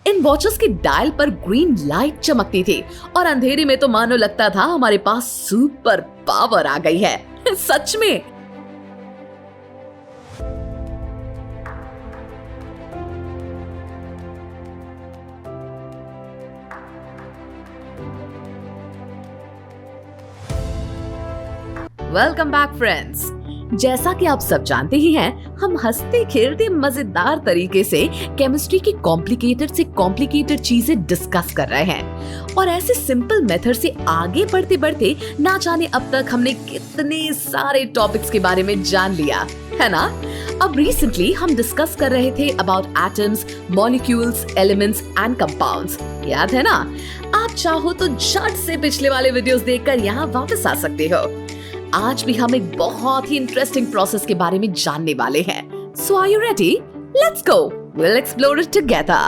इन watches की dial पर green light चमकती थी और अंधेरे में तो मानो लगता था हमारे पास सुपर पावर आ गई है। सच में। Welcome back friends. जैसा कि आप सब जानते ही हैं, हम हंसते खेलते मजेदार तरीके से केमिस्ट्री की कॉम्प्लिकेटेड से कॉम्प्लिकेटेड चीजें डिस्कस कर रहे हैं और ऐसे सिंपल मेथड से आगे बढ़ते बढ़ते ना जाने अब तक हमने कितने सारे टॉपिक्स के बारे में जान लिया है ना। अब रिसेंटली हम डिस्कस कर रहे थे about atoms, molecules, elements and compounds. याद है ना? आप चाहो तो झट से पिछले वाले वीडियोस देखकर यहाँ वापस आ सकते हो। आज भी हम एक बहुत ही इंटरेस्टिंग प्रोसेस के बारे में जानने वाले हैं। So are you ready? Let's go. We'll explore it together.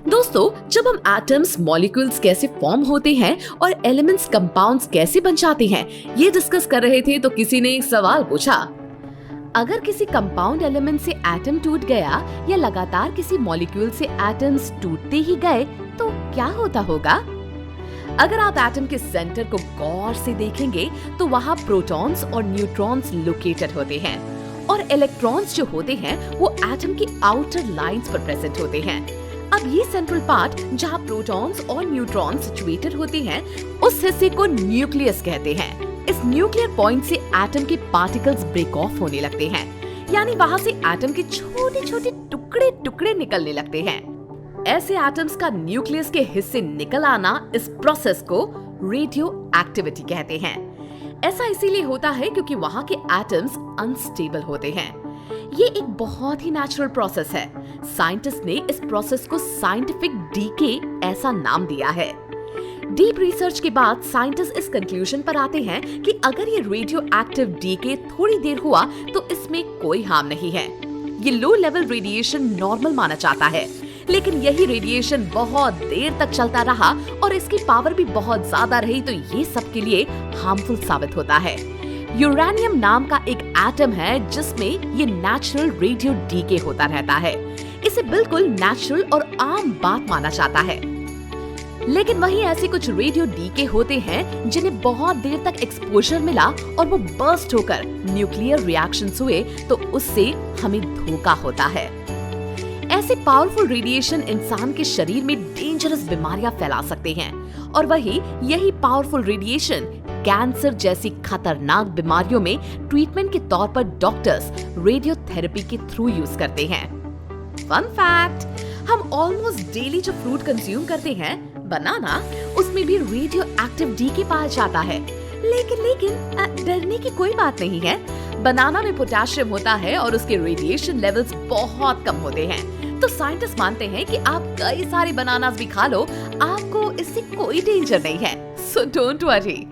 दोस्तों, जब हम एटम्स, मॉलिक्यूल्स कैसे फॉर्म होते हैं और एलिमेंट्स, कंपाउंड्स कैसे बन जाते हैं, ये डिस्कस कर रहे थे तो किसी ने एक सवाल पूछा। अगर किसी कंपाउंड एलिमेंट से एटम टूट गया या लगातार किसी मॉलिक्यूल से एटम्स टूटते ही गए तो क्या होता होगा? अगर आप एटम के सेंटर को गौर से देखेंगे तो वहाँ प्रोटॉन्स और न्यूट्रॉन्स लोकेटेड होते हैं और इलेक्ट्रॉन्स जो होते हैं वो एटम की आउटर लाइंस पर प्रेजेंट होते हैं। अब ये सेंट्रल पार्ट जहाँ प्रोटॉन्स और न्यूट्रॉन्स सिचुएटेड होते हैं, उस हिस्से को न्यूक्लियस कहते हैं। इस न्यूक्लियर पॉइंट से एटम के पार्टिकल्स ब्रेक ऑफ होने लगते हैं, यानी वहाँ से एटम के छोटे छोटे टुकड़े टुकड़े निकलने लगते हैं। ऐसे एटम्स का न्यूक्लियस के हिस्से निकल आना, इस प्रोसेस को रेडियो एक्टिविटी कहते हैं। ऐसा इसीलिए होता है क्योंकि वहाँ के एटम्स अनस्टेबल होते हैं। ये एक बहुत ही नेचुरल प्रोसेस है। साइंटिस्ट ने इस प्रोसेस को साइंटिफिक डीके ऐसा नाम दिया है। डीप रिसर्च के बाद साइंटिस्ट इस कंक्लूजन पर आते हैं कि अगर ये रेडियो एक्टिव डीके थोड़ी देर हुआ तो इसमें कोई हार्म नहीं है। ये लो लेवल रेडिएशन नॉर्मल माना जाता है, लेकिन यही रेडिएशन बहुत देर तक चलता रहा और इसकी पावर भी बहुत ज्यादा रही तो ये सबके लिए हार्मफुल साबित होता है। यूरेनियम नाम का एक एटम है जिसमें ये नेचुरल रेडियो डीके होता रहता है। इसे बिल्कुल नेचुरल और आम बात माना जाता है। लेकिन वहीं ऐसे कुछ रेडियो डीके होते हैं जिन्हें बहुत देर तक एक्सपोजर मिला और वो बर्स्ट होकर न्यूक्लियर रिएक्शंस हुए तो उससे हमें धोखा होता है। ऐसे पावरफुल रेडिएशन इंसान के शरीर में डेंजरस बीमारियां फैला सकते हैं और यही पावरफुल रेडिएशन कैंसर जैसी खतरनाक बीमारियों में ट्रीटमेंट के तौर पर डॉक्टर्स रेडियोथेरेपी के थ्रू यूज करते हैं। फन फैक्ट, हम ऑलमोस्ट डेली जो फ्रूट कंज्यूम करते हैं, बनाना, उसमें भी रेडियो एक्टिव डीके पाया जाता है। लेकिन डरने की कोई बात नहीं है। बनाना में पोटेशियम होता है और उसके रेडिएशन लेवल्स बहुत कम होते हैं। तो साइंटिस्ट मानते हैं कि आप कई सारे बनानास भी खा लो, आपको इससे कोई डेंजर नहीं है। So don't worry.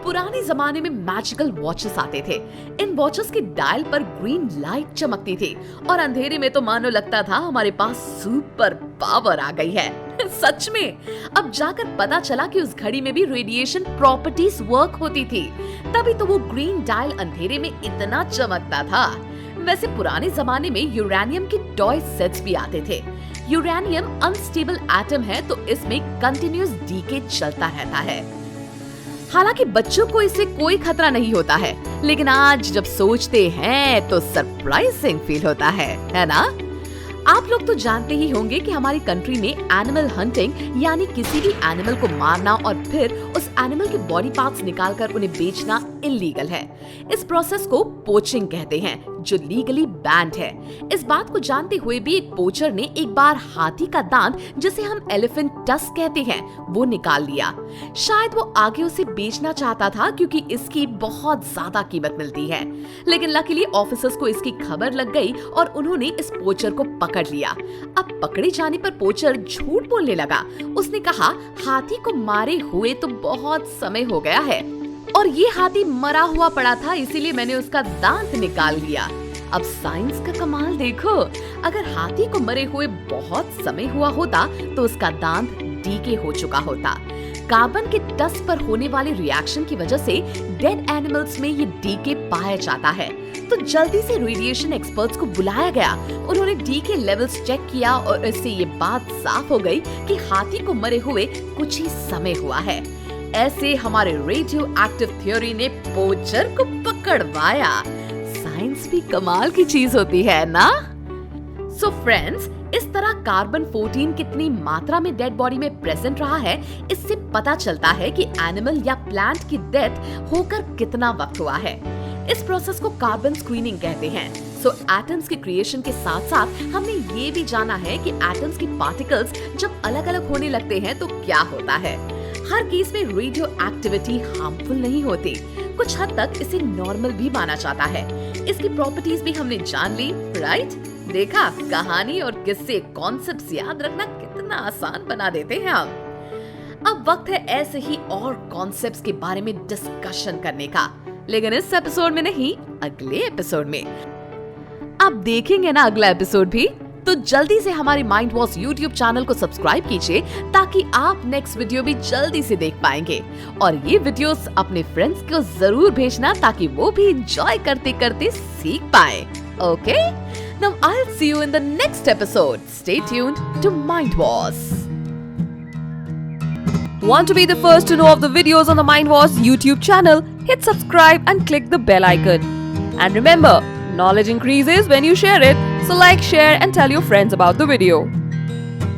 पुराने जमाने में मैजिकल वॉचेस आते थे। इन वॉचेस की डायल पर ग्रीन लाइट चमकती थी और अंधेरे में तो मानो लगता था हमारे पास सुपर पावर आ गई है। सच में। अब जाकर पता चला कि उस घड़ी में भी रेडिएशन प्रॉपर्टीज वर्क होती थी, तभी तो वो ग्रीन डायल अंधेरे में इतना चमकता था। वैसे पुराने जमाने में यूरेनियम के टॉय सेट्स भी आते थे। यूरेनियम अनस्टेबल एटम है तो इसमें कंटिन्यूअस डीके चलता रहता है। हालांकि बच्चों को इससे कोई खतरा नहीं होता है, लेकिन आज जब सोचते हैं तो सरप्राइजिंग फील होता है ना? आप लोग तो जानते ही होंगे कि हमारी कंट्री में एनिमल हंटिंग यानी किसी भी एनिमल को मारना और फिर उस एनिमल के बॉडी पार्ट्स निकालकर उन्हें बेचना इलीगल है। इस प्रोसेस को पोचिंग कहते हैं, जो लीगली बैंड है। इस बात को जानते हुए भी एक पोचर ने एक बार हाथी का दांत, जिसे हम एलिफेंट टस्क कहते हैं, वो निकाल लिया। शायद वो आगे उसे बेचना चाहता था क्योंकि इसकी बहुत ज्यादा कीमत मिलती है, लेकिन लकीली ऑफिसर्स को इसकी खबर लग गई और उन्होंने इस पोचर को पकड़ लिया। अब पकड़े जाने पर पोचर झूठ बोलने लगा। उसने कहा, हाथी को मारे हुए तो बहुत समय हो गया है और ये हाथी मरा हुआ पड़ा था, इसीलिए मैंने उसका दांत निकाल लिया। अब साइंस का कमाल देखो, अगर हाथी को मरे हुए बहुत समय हुआ होता तो उसका दांत डीके हो चुका होता। कार्बन के डस्ट पर होने वाले रिएक्शन की वजह से डेड एनिमल्स में ये डीके पाया जाता है। तो जल्दी से रेडिएशन एक्सपर्ट्स को बुलाया गया। उन्होंने डीके लेवल्स चेक किया और इससे ये बात साफ हो गई कि हाथी को मरे हुए कुछ ही समय हुआ है। ऐसे हमारे रेडियो एक्टिव थ्योरी ने पोचर को पकड़वाया। साइंस भी कमाल की चीज होती है ना? सो फ्रेंड्स, इस तरह कार्बन 14 कितनी मात्रा में डेड बॉडी में प्रेजेंट रहा है, इससे पता चलता है कि एनिमल या प्लांट की डेथ होकर कितना वक्त हुआ है। इस प्रोसेस को कार्बन स्क्रीनिंग कहते हैं। सो एटम्स के क्रिएशन के साथ साथ हमने ये भी जाना है कि एटम्स की पार्टिकल्स जब अलग अलग होने लगते हैं तो क्या होता है। हर केस में रेडियो एक्टिविटी हार्मफुल नहीं होती, कुछ हद तक इसे नॉर्मल भी माना जाता है। इसकी प्रॉपर्टीज भी हमने जान ली, राइट? देखा, कहानी और किस्से कॉन्सेप्ट्स याद रखना कितना आसान बना देते हैं हम। अब वक्त है ऐसे ही और कॉन्सेप्ट्स के बारे में डिस्कशन करने का, लेकिन इस एपिसोड में नहीं, अगले एपिसोड में। आप देखेंगे ना अगला एपिसोड भी? तो जल्दी से हमारी माइंड वॉश यूट्यूब चैनल को सब्सक्राइब कीजिए ताकि आप नेक्स्ट वीडियो भी जल्दी से देख पाएंगे। और ये वीडियोस अपने फ्रेंड्स को जरूर भेजना ताकि वो भी एंजॉय करते करते सीख पाए। Okay? Now I'll see you in the next episode. Stay tuned to Mind Wars. Want to be the first to know of the videos on the Mind Wars YouTube channel? Hit subscribe and click the bell icon. And remember, knowledge increases when you share it. So like, share and tell your friends about the video.